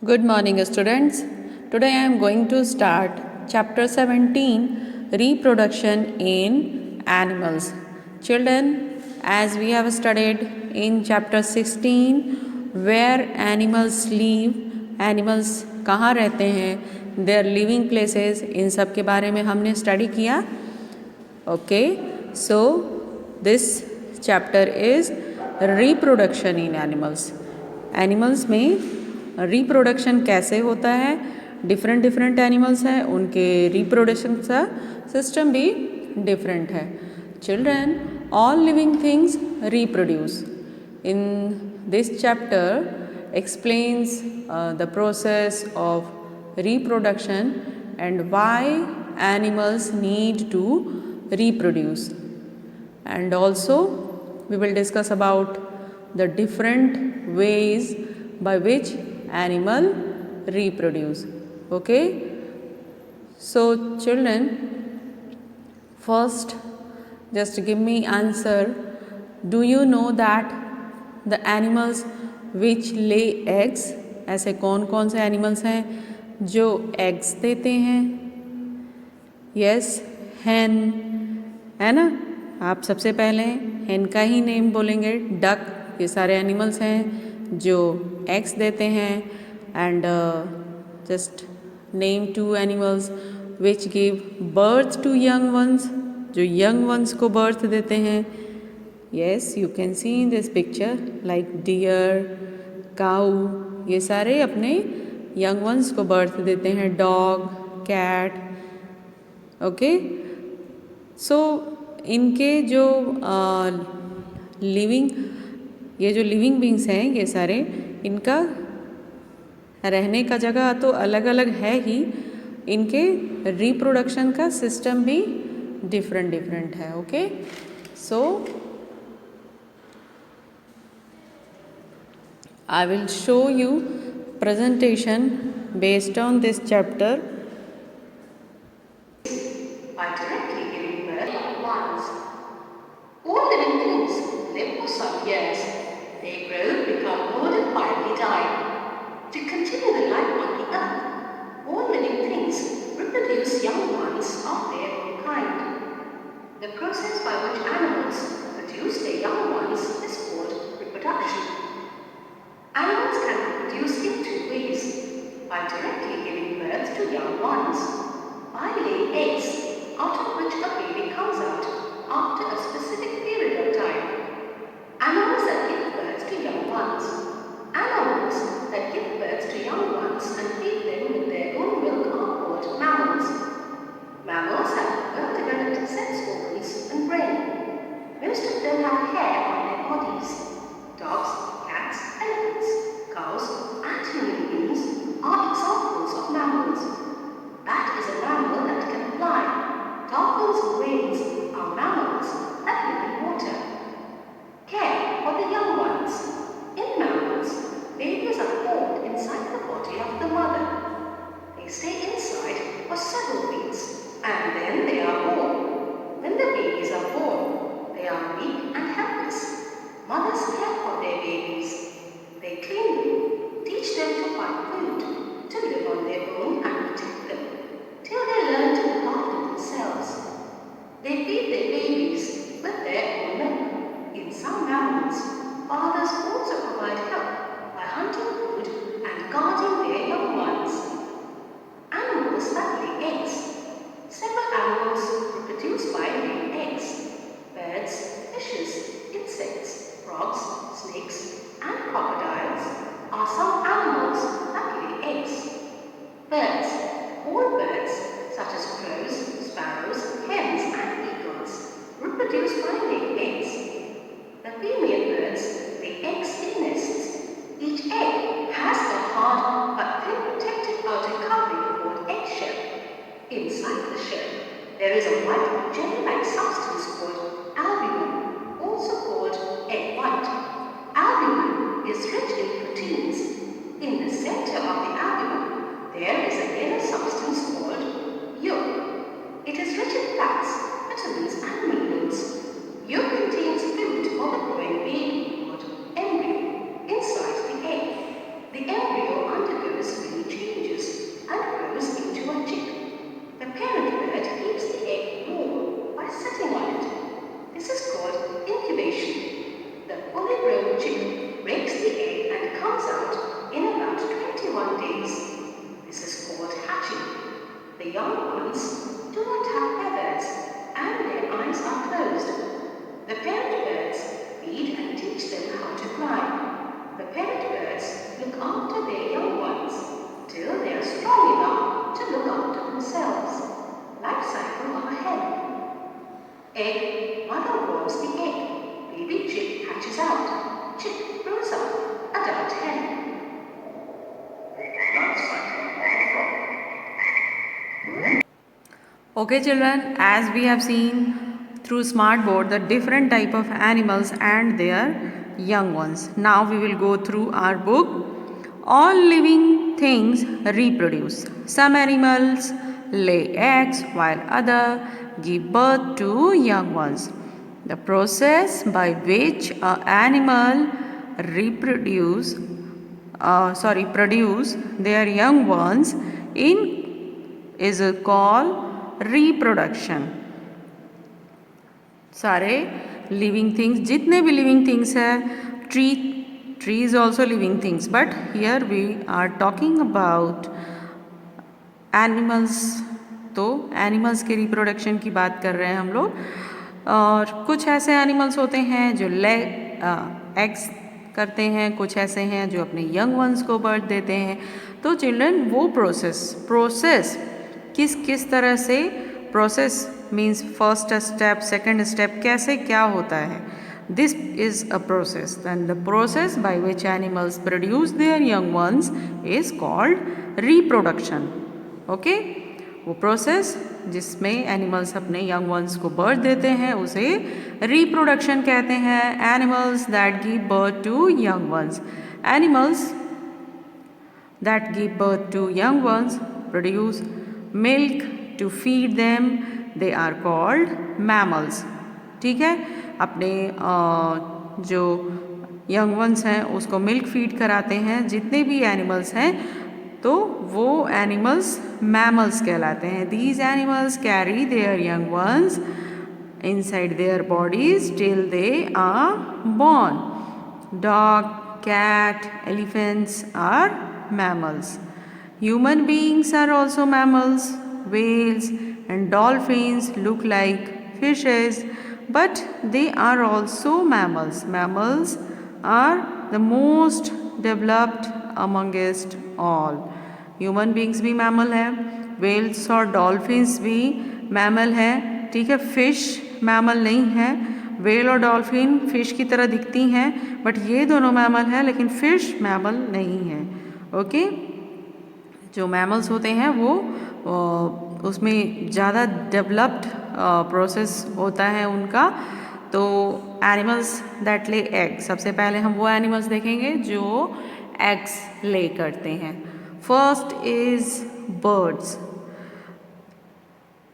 Good morning, students. Today I am going to start chapter 17 Reproduction in Animals. Children, as we have studied in chapter 16 where animals live, animals कहाँ रहते हैं, their living places, इन सब के बारे में हमने study किया. Okay, so this chapter is reproduction in animals. Animals में रिप्रोडक्शन कैसे होता है, डिफरेंट डिफरेंट एनिमल्स हैं, उनके रिप्रोडक्शन का सिस्टम भी डिफरेंट है. Children, all living things reproduce. In this chapter explains the process of reproduction and why animals need to reproduce. And also we will discuss about the different ways by which animal reproduce. Okay, so children, first just give me answer. Do you know that the animals which lay eggs, ऐसे कौन कौन से animals हैं जो eggs देते हैं? Yes, hen है ना. आप सबसे पहले hen का ही नेम बोलेंगे. डक, ये सारे एनिमल्स हैं जो एग्स देते हैं. And just name 2 animals which give birth to young ones, जो यंग वंस को बर्थ देते हैं. Yes, you can see in this picture like deer, cow, ये सारे अपने यंग वंस को बर्थ देते हैं. Dog, cat. ओके, सो इनके जो ये जो लिविंग बींग्स हैं, ये सारे, इनका रहने का जगह तो अलग अलग है ही, इनके रिप्रोडक्शन का सिस्टम भी डिफरेंट डिफरेंट है. Okay, so I will show you presentation based on this chapter. By directly giving birth to ones. All living things live for some years. They grow, become old and finally die. To continue the life on the earth, all living things reproduce young ones of their own kind. The process by which animals produce their young ones is called reproduction. Animals can reproduce in 2 ways: by directly giving birth to young ones, by laying eggs, out of which a baby comes out after a specific period of time. Animals that give birth to young ones. Animals that give birth to young ones and feed them with their own milk are called mammals. Mammals have well-developed sense organs and brain. Most of them have hair on their bodies. Dogs, cats, elephants, cows, and human beings are examples of mammals. Bat is a mammal that can fly. Dolphins and whales are mammals that live in water. Care for the young ones. In mammals, babies are formed inside the body of the mother. They stay inside for several weeks and then they are born. When the babies are born, they are weak and helpless. Mothers care for their babies. They clean them, teach them to find food, to live on their own and protect them, till they learn to look after themselves. They feed their babies with their own milk. In some mammals, fathers also provide help by hunting food and guarding their young ones. Animals that lay eggs. Several animals reproduce by laying eggs. Birds, fishes, insects, frogs, snakes, and crocodiles are some animals that lay eggs. Birds. All birds, such as crows, sparrows, hens, and eagles, reproduce by laying eggs. The female birds lay eggs in nests. Each egg has a hard but thin protective outer covering called eggshell. Inside the shell, there is a white jelly-like substance called albumin, also called egg white. Albumin is rich in proteins. In the center of the albumin, there is a yellow substance called yolk. It is rich in fats, vitamins, and minerals. Yolk contains food for the growing baby called embryo inside the egg. The embryo undergoes Okay, children, as we have seen through smartboard the different type of animals and their young ones. Now we will go through our book. All living things reproduce. Some animals lay eggs while other give birth to young ones. The process by which an animal produce their young ones in is called reproduction. सारे living things, जितने भी living things है, tree is also living things, but here we are talking about animals. तो animals के reproduction की बात कर रहे हैं हम लोग. और कुछ ऐसे एनिमल्स होते हैं जो एग्स करते हैं, कुछ ऐसे हैं जो अपने यंग वंस को बर्थ देते हैं. तो चिल्ड्रन वो प्रोसेस किस तरह से, process means first step, second step, कैसे क्या होता है. This is a process. Then the process by which animals produce their young ones is called reproduction. Okay, वो प्रोसेस जिसमें एनिमल्स अपने यंग वंस को बर्थ देते हैं उसे रिप्रोडक्शन कहते हैं. Animals that give birth to young ones. Animals that give birth to young ones produce milk to feed them. They are called mammals. ठीक है, अपने जो यंग वंस हैं उसको मिल्क फीड कराते हैं जितने भी एनिमल्स हैं, तो वो एनिमल्स मैमल्स कहलाते हैं. These animals carry their young once inside their bodies till they are born. Dog, cat, elephants are mammals. Human beings are also mammals. Whales and dolphins look like fishes, but they are also mammals. Mammals are the most developed amongst all. Human beings भी mammal है, whales और dolphins भी mammal है. ठीक है, fish mammal नहीं है. whale और dolphin fish की तरह दिखती हैं, बट ये दोनों mammal है, लेकिन fish mammal नहीं है. ओके, जो मैमल्स होते हैं वो उसमें ज़्यादा डेवलप्ड प्रोसेस होता है उनका. तो एनिमल्स दैट ले एग, सबसे पहले हम वो एनिमल्स देखेंगे जो एग्स ले करते हैं. First is birds.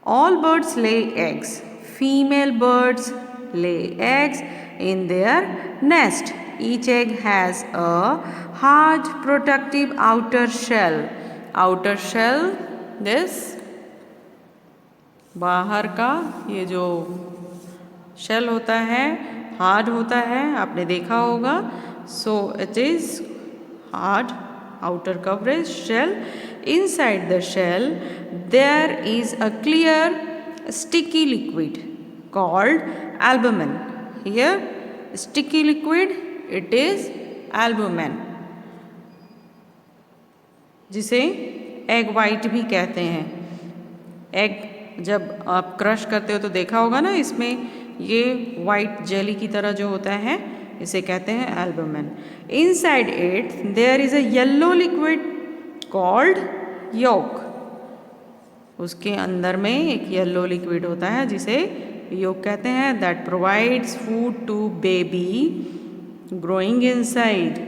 All birds lay eggs. Female birds lay eggs in their nest. Each egg has a hard protective outer shell. Outer shell, this बाहर का ये जो शेल होता है हार्ड होता है, आपने देखा होगा. So it is hard outer coverage shell. Inside the shell there is a clear sticky liquid called albumin. Here sticky liquid, it is albumin, जिसे एग वाइट भी कहते हैं. एग जब आप क्रश करते हो तो देखा होगा ना, इसमें ये वाइट जेली की तरह जो होता है इसे कहते हैं albumin. Inside it there is a yellow liquid called yolk. उसके अंदर में एक येलो लिक्विड होता है जिसे योक कहते हैं. That provides food to baby growing inside.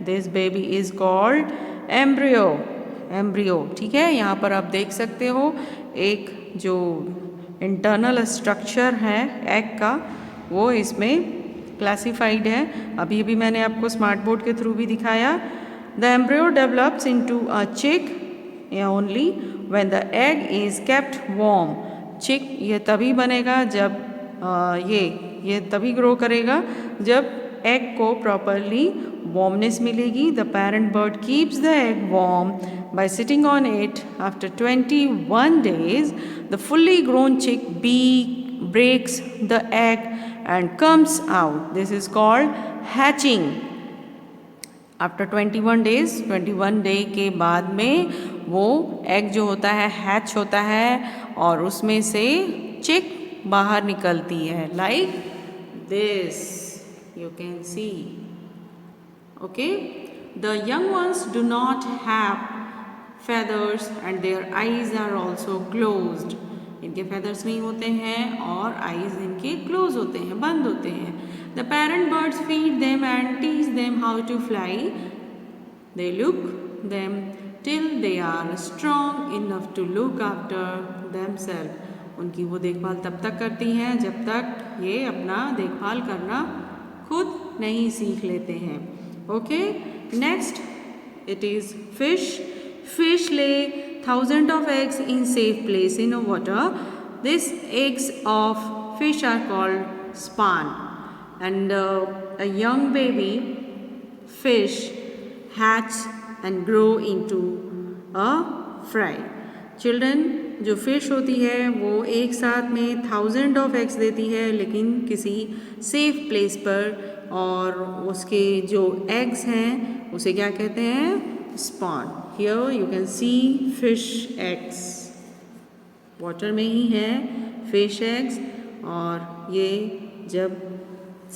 This baby is called embryo. Embryo, ठीक है. यहाँ पर आप देख सकते हो एक जो इंटरनल स्ट्रक्चर है एग का, वो इसमें क्लासिफाइड है. अभी अभी मैंने आपको स्मार्ट बोर्ड के थ्रू भी दिखाया. The embryo develops into a chick only when the egg is kept warm. Chick ये तभी बनेगा जब ये तभी ग्रो करेगा जब एग को प्रॉपरली वार्मनेस मिलेगी. The parent bird keeps the egg warm by sitting on it. After 21 days, the fully grown chick breaks the egg and comes out. This is called hatching. After 21 days, 21 day के बाद में वो egg जो होता है hatch होता है और उसमें से चिक बाहर निकलती है. Like this, you can see. Okay, the young ones do not have feathers and their eyes are also closed. इनके feathers नहीं होते हैं और eyes इनके close होते हैं, बंद होते हैं. The parent birds feed them and teach them how to fly. They look them till they are strong enough to look after themselves. उनकी वो देखभाल तब तक करती हैं जब तक ये अपना देखभाल करना खुद नहीं सीख लेते हैं. Okay, next it is fish. Fish lay thousands of eggs in safe place in water. These eggs of fish are called spawn. And a young baby fish hatch and grow into a fry. Children, जो fish होती है वो एक साथ में 1000 of eggs देती है, लेकिन किसी सेफ प्लेस पर, और उसके जो एग्स हैं उसे क्या कहते हैं? Spawn. Here you can C fish eggs, water में ही है फिश एग्स. और ये जब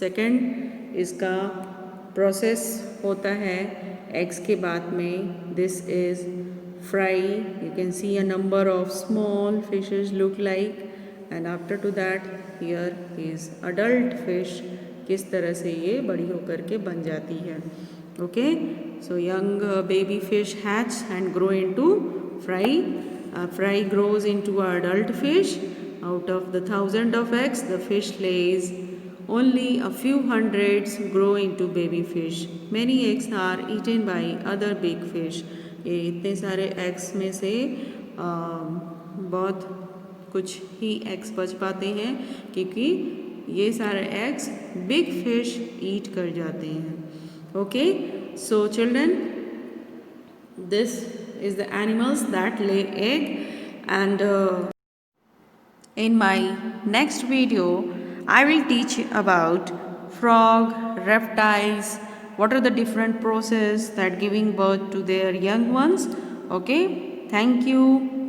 सेकंड इसका प्रोसेस होता है एग्स के बाद में, this is fry. You can see a number of small fishes look like, and after to that here is adult fish. किस तरह से ये बड़ी होकर के बन जाती है. Okay, so young baby fish hatch and grow into fry. Fry grows into adult fish. Out of the 1000 of eggs, the fish lays only a few hundreds grow into baby fish. Many eggs are eaten by other big fish. ये इतने सारे eggs में से बहुत कुछ ही eggs बच पाते हैं क्योंकि ये सारे एग्स बिग फिश ईट कर जाते हैं. Okay, so children, this is the animals that ले egg. And in my next video I will teach about frog, reptiles, what are the different process that giving birth to their young ones. Okay, thank you.